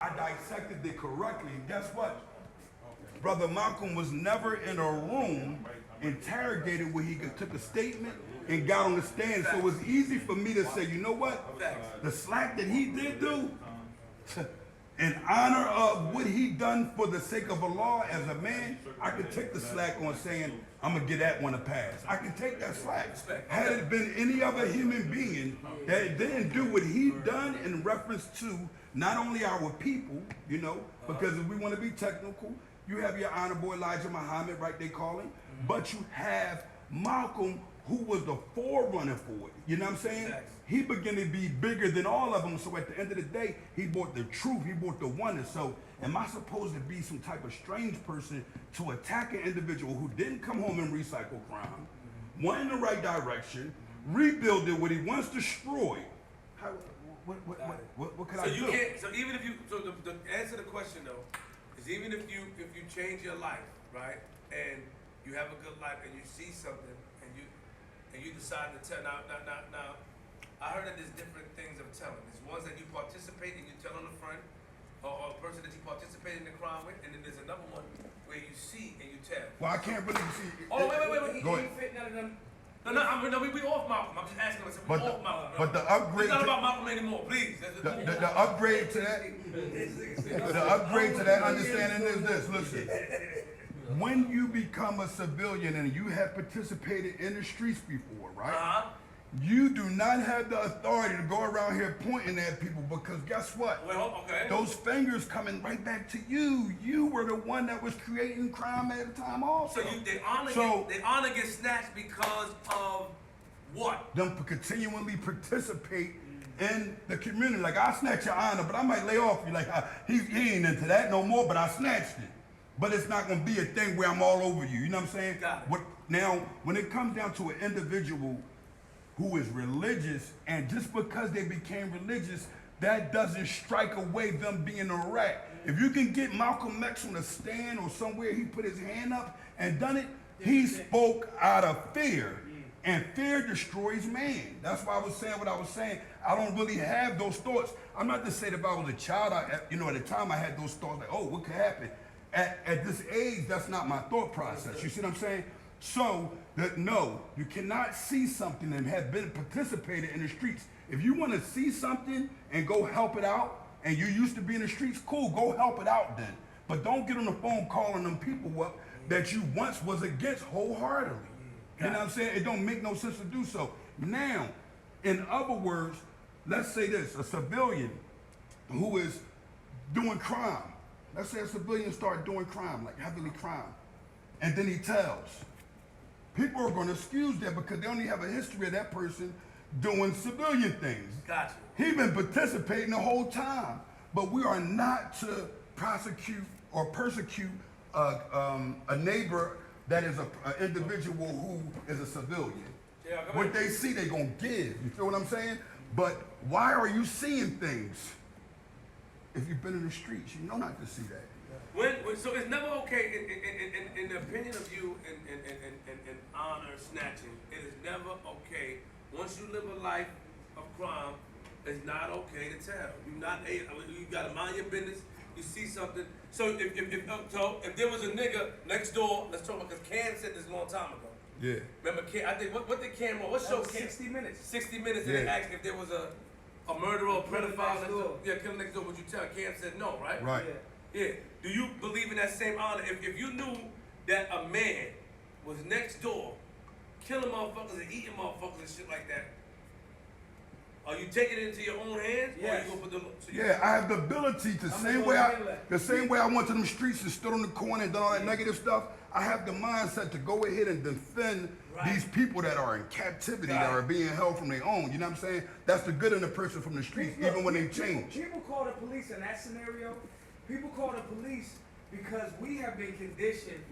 I dissected it correctly. And guess what? Brother Malcolm was never in a room interrogated where he took a statement and got on the stand. So it was easy for me to say, you know what? The slack that he did do, in honor of what he done for the sake of Allah as a man, I could take the slack on saying, I'm going to get that one a pass. I can take that slack. Had it been any other human being that didn't do what he done in reference to not only our people, you know, because if we want to be technical, you have your honorable Elijah Muhammad, right, they call him, but you have Malcolm, who was the forerunner for it. You know what I'm saying? He began to be bigger than all of them. So at the end of the day, he brought the truth. He brought the oneness. So am I supposed to be some type of strange person to attack an individual who didn't come home and recycle crime, went in the right direction, rebuild it, what he once destroyed? How, what can I do? So even if you, so the answer to the question though, is even if you change your life, right, and you have a good life and you see something and you decide to tell, now, I heard that there's different things of telling. There's ones that you participate and you tell on the front, or a person that you participate in the crime with, and then there's another one where you see and you tell. Well, I can't really see. Oh, wait. Go ahead. Fit none of them. No, we off Malcolm. I'm just asking myself, we off Malcolm. But the upgrade. It's not about Malcolm anymore, please. The upgrade to that. The upgrade to that understanding is this. Listen. When you become a civilian and you have participated in the streets before, right? You do not have the authority to go around here pointing at people because guess what? Well, okay. Those fingers coming right back to you. You were the one that was creating crime at the time also. So the honor gets snatched because of what? Them continually participate in the community. Like I snatch your honor, but I might lay off you. Like he ain't into that no more, but I snatched it. But it's not going to be a thing where I'm all over you. You know what I'm saying? Got it. Now, when it comes down to an individual who is religious, and just because they became religious, that doesn't strike away them being a rat. If you can get Malcolm X on a stand or somewhere he put his hand up and done it, he spoke out of fear. And fear destroys man. That's why I was saying what I was saying. I don't really have those thoughts. I'm not to say that if I was a child, at the time I had those thoughts like, oh, what could happen? At this age, that's not my thought process. You see what I'm saying? So, no, you cannot see something and have been participated in the streets. If you want to see something and go help it out, and you used to be in the streets, cool, go help it out then. But don't get on the phone calling them people up that you once was against wholeheartedly. You know what I'm saying? It don't make no sense to do so. Now, in other words, let's say this, a civilian who is doing crime. Let's say a civilian start doing crime, like heavily crime, and then he tells. People are going to excuse that because they only have a history of that person doing civilian things. Gotcha. He's been participating the whole time, but we are not to prosecute or persecute a neighbor that is an individual who is a civilian. Yeah, what they see, they're going to give. You feel what I'm saying? But why are you seeing things? If you've been in the streets, you know not to see that. So it's never okay, in the opinion of you, in honor snatching, it is never okay. Once you live a life of crime, it's not okay to tell. You gotta mind your business. You see something. So if there was a nigga next door, let's talk about, because Cam said this a long time ago. Yeah. Remember Cam? I think what did Cam want? What show? 60 Minutes. 60 Minutes. And they asked if there was a murderer or pedophile. Killer next door. Would you tell? Cam said no, right? Right. Yeah. Do you believe in that same honor? If you knew that a man was next door, killing motherfuckers and eating motherfuckers and shit like that, are you taking it into your own hands? Yes. Or you gonna put Yeah, I have the ability to the same way I went to them streets and stood on the corner and done all that negative stuff. I have the mindset to go ahead and defend these people that are in captivity, that are being held from their own. You know what I'm saying? That's the good in the person from the streets, even when they change. People call the police in that scenario. People call the police because we have been conditioned